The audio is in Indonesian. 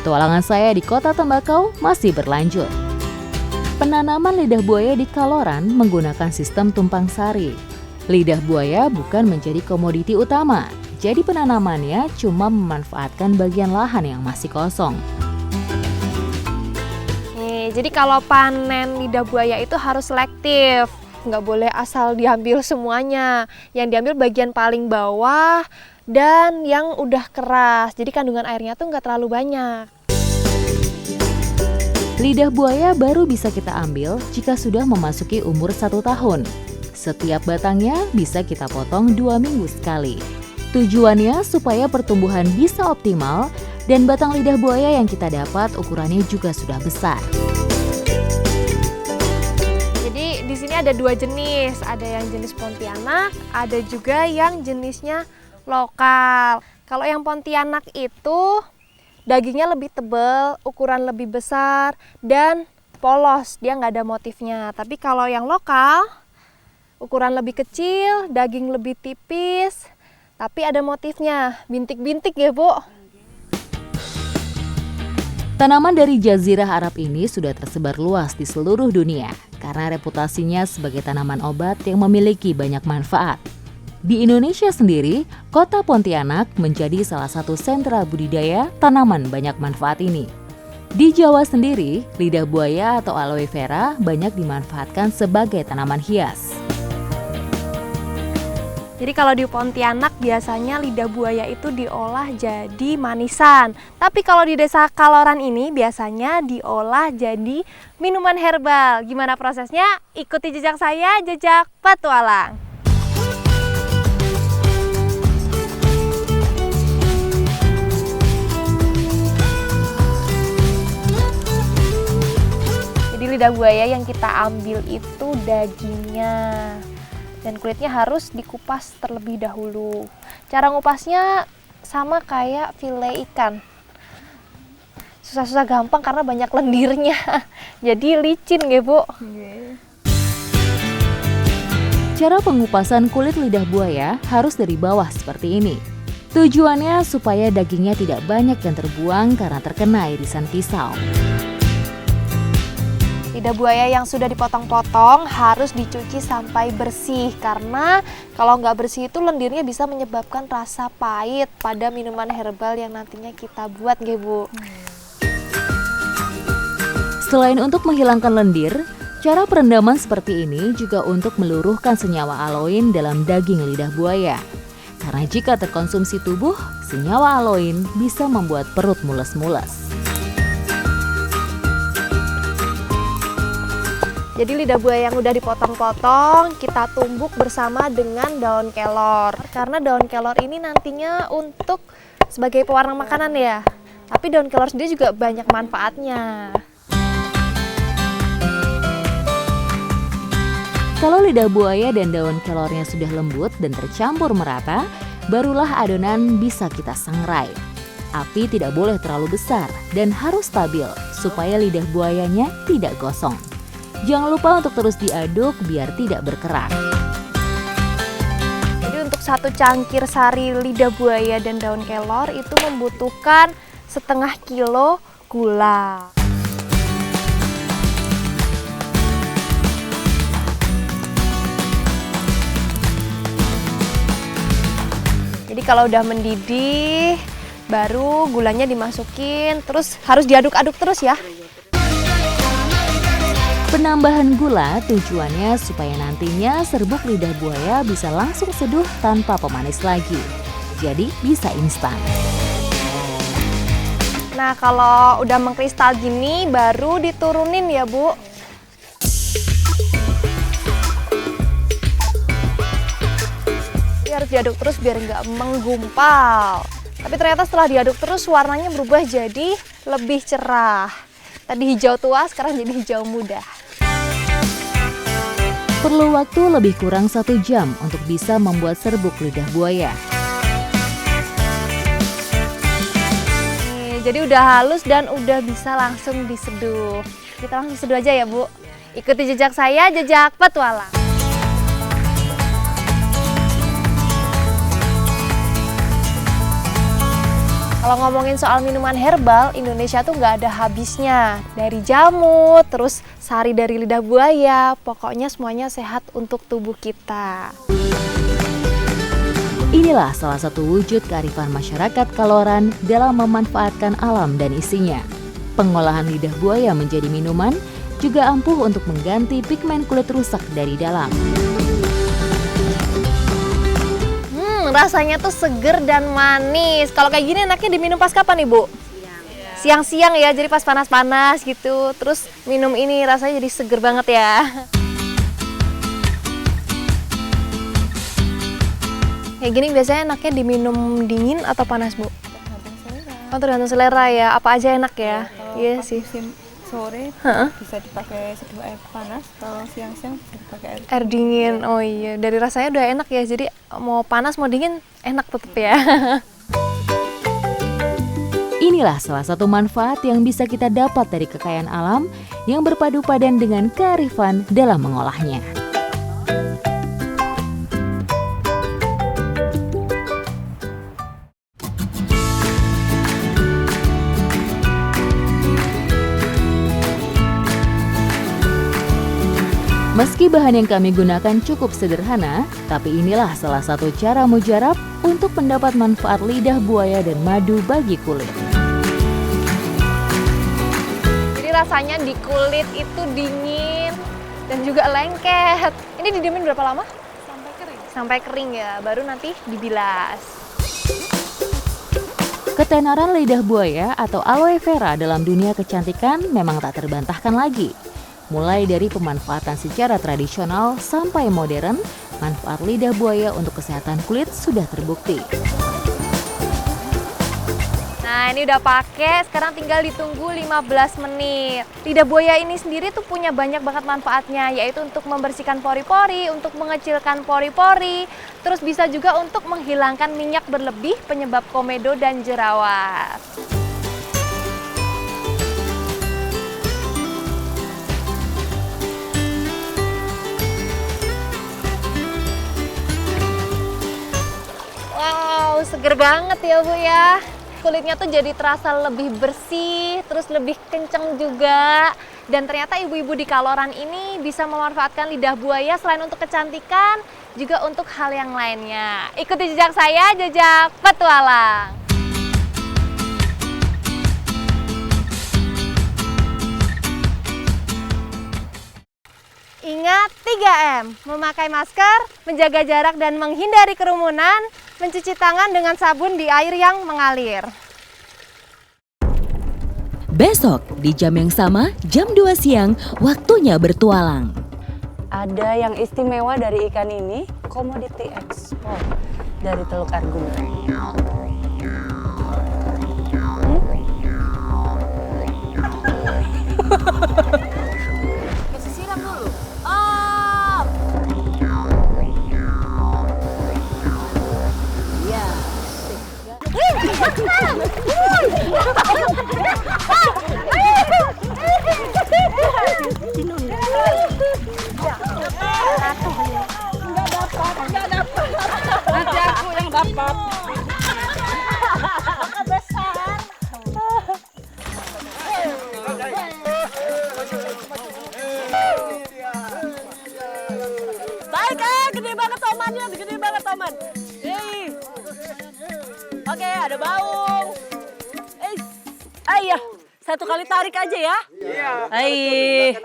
Petualangan saya di Kota Tembakau masih berlanjut. Penanaman lidah buaya di Kaloran menggunakan sistem tumpang sari. Lidah buaya bukan menjadi komoditi utama, jadi penanamannya cuma memanfaatkan bagian lahan yang masih kosong. Jadi kalau panen lidah buaya itu harus selektif, nggak boleh asal diambil semuanya. Yang diambil bagian paling bawah dan yang udah keras, jadi kandungan airnya tuh nggak terlalu banyak. Lidah buaya baru bisa kita ambil jika sudah memasuki umur 1 tahun. Setiap batangnya bisa kita potong 2 minggu sekali. Tujuannya supaya pertumbuhan bisa optimal dan batang lidah buaya yang kita dapat ukurannya juga sudah besar. Jadi di sini ada 2 jenis, ada yang jenis Pontianak, ada juga yang jenisnya lokal. Kalau yang Pontianak itu dagingnya lebih tebal, ukuran lebih besar, dan polos, dia nggak ada motifnya. Tapi kalau yang lokal, ukuran lebih kecil, daging lebih tipis, tapi ada motifnya, bintik-bintik ya Bu. Tanaman dari Jazirah Arab ini sudah tersebar luas di seluruh dunia karena reputasinya sebagai tanaman obat yang memiliki banyak manfaat. Di Indonesia sendiri, Kota Pontianak menjadi salah satu sentra budidaya tanaman banyak manfaat ini. Di Jawa sendiri, lidah buaya atau aloe vera banyak dimanfaatkan sebagai tanaman hias. Jadi kalau di Pontianak biasanya lidah buaya itu diolah jadi manisan. Tapi kalau di Desa Kaloran ini biasanya diolah jadi minuman herbal. Gimana prosesnya? Ikuti jejak saya, jejak petualang. Jadi lidah buaya yang kita ambil itu dagingnya. Dan kulitnya harus dikupas terlebih dahulu. Cara ngupasnya sama kayak file ikan. Susah-susah gampang karena banyak lendirnya. Jadi licin ya Bu. Cara pengupasan kulit lidah buaya harus dari bawah seperti ini. Tujuannya supaya dagingnya tidak banyak yang terbuang karena terkena irisan pisau. Lidah buaya yang sudah dipotong-potong harus dicuci sampai bersih karena kalau nggak bersih itu lendirnya bisa menyebabkan rasa pahit pada minuman herbal yang nantinya kita buat nggih Bu. Selain untuk menghilangkan lendir, cara perendaman seperti ini juga untuk meluruhkan senyawa aloin dalam daging lidah buaya. Karena jika terkonsumsi tubuh, senyawa aloin bisa membuat perut mules-mules. Jadi lidah buaya yang udah dipotong-potong kita tumbuk bersama dengan daun kelor. Karena daun kelor ini nantinya untuk sebagai pewarna makanan ya. Tapi daun kelor sendiri juga banyak manfaatnya. Kalau lidah buaya dan daun kelornya sudah lembut dan tercampur merata, barulah adonan bisa kita sangrai. Api tidak boleh terlalu besar dan harus stabil supaya lidah buayanya tidak gosong. Jangan lupa untuk terus diaduk biar tidak berkerak. Jadi untuk 1 cangkir sari lidah buaya dan daun kelor itu membutuhkan setengah kilo gula. Jadi kalau udah mendidih, baru gulanya dimasukin, terus harus diaduk-aduk terus ya. Penambahan gula tujuannya supaya nantinya serbuk lidah buaya bisa langsung seduh tanpa pemanis lagi. Jadi bisa instan. Nah kalau udah mengkristal gini baru diturunin ya Bu. Ini harus diaduk terus biar nggak menggumpal. Tapi ternyata setelah diaduk terus warnanya berubah jadi lebih cerah. Tadi hijau tua sekarang jadi hijau muda. Perlu waktu lebih kurang 1 jam untuk bisa membuat serbuk lidah buaya. Jadi udah halus dan udah bisa langsung diseduh. Kita langsung seduh aja ya Bu. Ikuti jejak saya, jejak petualang. Kalau Kalau ngomongin soal minuman herbal, Indonesia tuh nggak ada habisnya. Dari jamu, terus sari dari lidah buaya, pokoknya semuanya sehat untuk tubuh kita. Inilah salah satu wujud kearifan masyarakat Kaloran dalam memanfaatkan alam dan isinya. Pengolahan lidah buaya menjadi minuman juga ampuh untuk mengganti pigmen kulit rusak dari dalam. Rasanya tuh seger dan manis. Kalau kayak gini enaknya diminum pas kapan nih, Bu? Siang-siang ya, jadi pas panas-panas gitu. Terus minum ini rasanya jadi seger banget ya. Kayak gini biasanya enaknya diminum dingin atau panas, Bu? Oh, tergantung selera ya. Apa aja enak ya? Iya sih. Sore bisa dipakai seduh air panas, kalau siang-siang bisa dipakai air dingin. Oh iya, dari rasanya udah enak ya. Jadi mau panas mau dingin enak tetep ya. Inilah salah satu manfaat yang bisa kita dapat dari kekayaan alam yang berpadu padan dengan kearifan dalam mengolahnya. Meski bahan yang kami gunakan cukup sederhana, tapi inilah salah satu cara mujarab untuk mendapat manfaat lidah buaya dan madu bagi kulit. Jadi rasanya di kulit itu dingin dan juga lengket. Ini didiemin berapa lama? sampai kering. Sampai kering ya, baru nanti dibilas. Ketenaran lidah buaya atau aloe vera dalam dunia kecantikan memang tak terbantahkan lagi. Mulai dari pemanfaatan secara tradisional sampai modern, manfaat lidah buaya untuk kesehatan kulit sudah terbukti. Nah, ini udah pakai, sekarang tinggal ditunggu 15 menit. Lidah buaya ini sendiri tuh punya banyak banget manfaatnya, yaitu untuk membersihkan pori-pori, untuk mengecilkan pori-pori, terus bisa juga untuk menghilangkan minyak berlebih penyebab komedo dan jerawat. Wow, seger banget ya Bu ya. Kulitnya tuh jadi terasa lebih bersih, terus lebih kenceng juga. Dan ternyata ibu-ibu di Kaloran ini bisa memanfaatkan lidah buaya selain untuk kecantikan, juga untuk hal yang lainnya. Ikuti jejak saya, jejak petualang. Ingat 3M, memakai masker, menjaga jarak dan menghindari kerumunan, mencuci tangan dengan sabun di air yang mengalir. Besok di jam yang sama, jam 2 siang, waktunya bertualang. Ada yang istimewa dari ikan ini, komoditi ekspor dari Teluk Argumen. Nanti aku yang dapat. Baik, gede banget tomannya, gede banget toman. Hei. Oke, ada baung. Ayah, satu kali tarik aja ya. Iya. Hai.